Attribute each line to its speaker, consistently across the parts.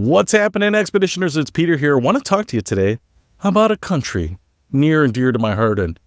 Speaker 1: What's happening, Expeditioners? It's Peter here. I want to talk to you today about a country near and dear to my heart and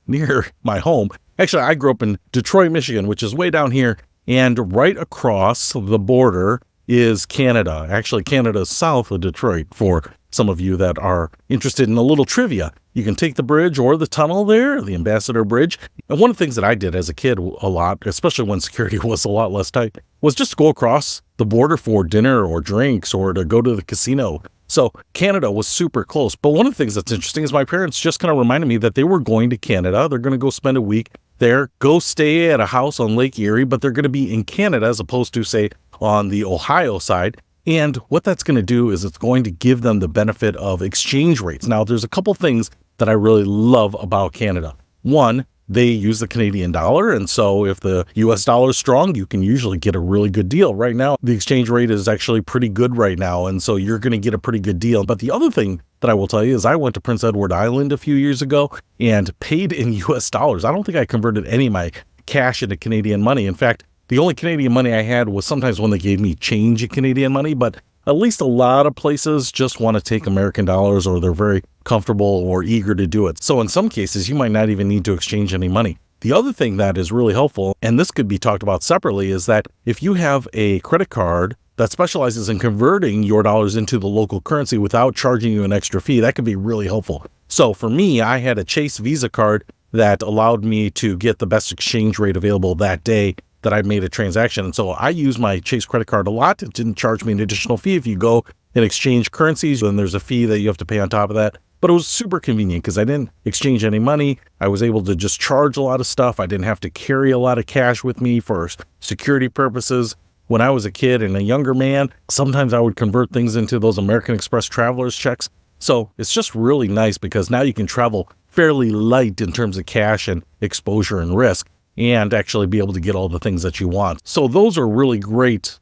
Speaker 1: near my home. Actually, I grew up in Detroit, Michigan, which is way down here, and right across the border is Canada. Actually, Canada's south of Detroit, for some of you that are interested in a little trivia. You can take the bridge or the tunnel there, the Ambassador Bridge. And one of the things that I did as a kid a lot, especially when security was a lot less tight, was just to go across the border for dinner or drinks or to go to the casino. So Canada was super close. But one of the things that's interesting is my parents just kind of reminded me that they were going to Canada. They're going to go spend a week there, go stay at a house on Lake Erie, but they're going to be in Canada as opposed to, say, on the Ohio side. And what that's going to do is it's going to give them the benefit of exchange rates. Now, there's a couple things that I really love about Canada. One, they use the Canadian dollar, and so if the US dollar is strong, you can usually get a really good deal. Right now, the exchange rate is actually pretty good right now, and so you're going to get a pretty good deal. But the other thing that I will tell you is I went to Prince Edward Island a few years ago and paid in US dollars. I don't think I converted any of my cash into Canadian money. In fact, the only Canadian money I had was sometimes when they gave me change in Canadian money, but at least a lot of places just want to take American dollars, or they're very comfortable or eager to do it. So in some cases, you might not even need to exchange any money. The other thing that is really helpful, and this could be talked about separately, is that if you have a credit card that specializes in converting your dollars into the local currency without charging you an extra fee, that could be really helpful. So for me, I had a Chase Visa card that allowed me to get the best exchange rate available that day that I made a transaction. And so I use my Chase credit card a lot. It didn't charge me an additional fee. If you go and exchange currencies, then there's a fee that you have to pay on top of that. But it was super convenient because I didn't exchange any money. I was able to just charge a lot of stuff. I didn't have to carry a lot of cash with me for security purposes. When I was a kid and a younger man, sometimes I would convert things into those American Express traveler's checks. So it's just really nice because now you can travel fairly light in terms of cash and exposure and risk, and actually be able to get all the things that you want. So those are really great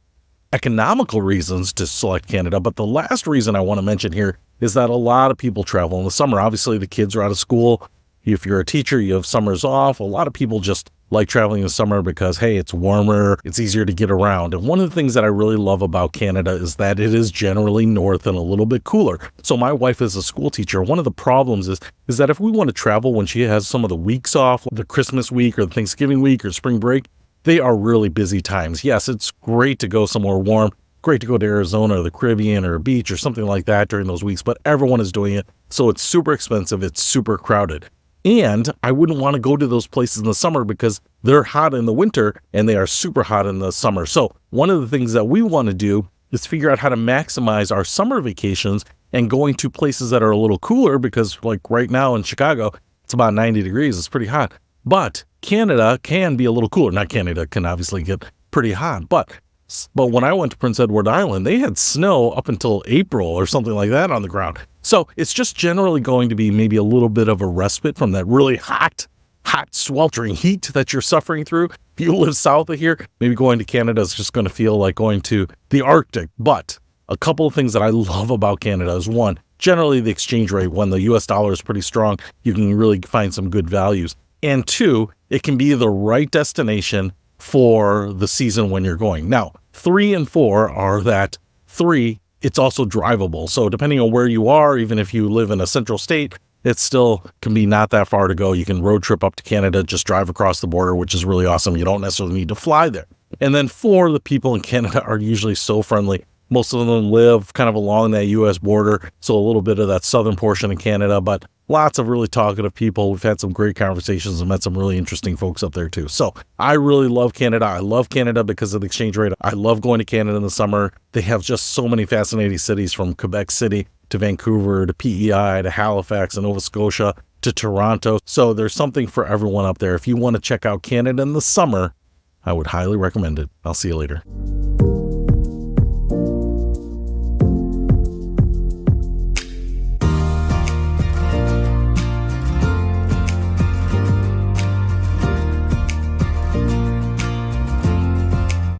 Speaker 1: economical reasons to select Canada. But the last reason I want to mention here is that a lot of people travel in the summer. Obviously, the kids are out of school. If you're a teacher, you have summers off. A lot of people just like traveling in the summer because, hey, it's warmer, it's easier to get around. And one of the things that I really love about Canada is that it is generally north and a little bit cooler. So my wife is a school teacher. One of the problems is that if we want to travel when she has some of the weeks off, the Christmas week or the Thanksgiving week or spring break, they are really busy times. Yes, it's great to go somewhere warm, great to go to Arizona or the Caribbean or a beach or something like that during those weeks, but everyone is doing it. So it's super expensive, it's super crowded. And I wouldn't want to go to those places in the summer because they're hot in the winter and they are super hot in the summer. So one of the things that we want to do is figure out how to maximize our summer vacations and going to places that are a little cooler, because like right now in Chicago, it's about 90 degrees. It's pretty hot. But Canada can be a little cooler. Not Canada can obviously get pretty hot, but when I went to Prince Edward Island, they had snow up until April or something like that on the ground. So it's just generally going to be maybe a little bit of a respite from that really hot, sweltering heat that you're suffering through. If you live south of here, maybe going to Canada is just going to feel like going to the Arctic. But a couple of things that I love about Canada is, one, generally the exchange rate, when the US dollar is pretty strong, you can really find some good values. And two, it can be the right destination for the season when you're going. Now, 3 and 4 are that 3, it's also drivable. So depending on where you are, even if you live in a central state, it still can be not that far to go. You can road trip up to Canada, just drive across the border, which is really awesome. You don't necessarily need to fly there. And then 4, the people in Canada are usually so friendly. Most of them live kind of along that U.S. border, so a little bit of that southern portion of Canada, but lots of really talkative people. We've had some great conversations and met some really interesting folks up there too. So I really love Canada. I love Canada because of the exchange rate. I love going to Canada in the summer. They have just so many fascinating cities, from Quebec City to Vancouver to PEI to Halifax and Nova Scotia to Toronto. So there's something for everyone up there. If you want to check out Canada in the summer, I would highly recommend it. I'll see you later.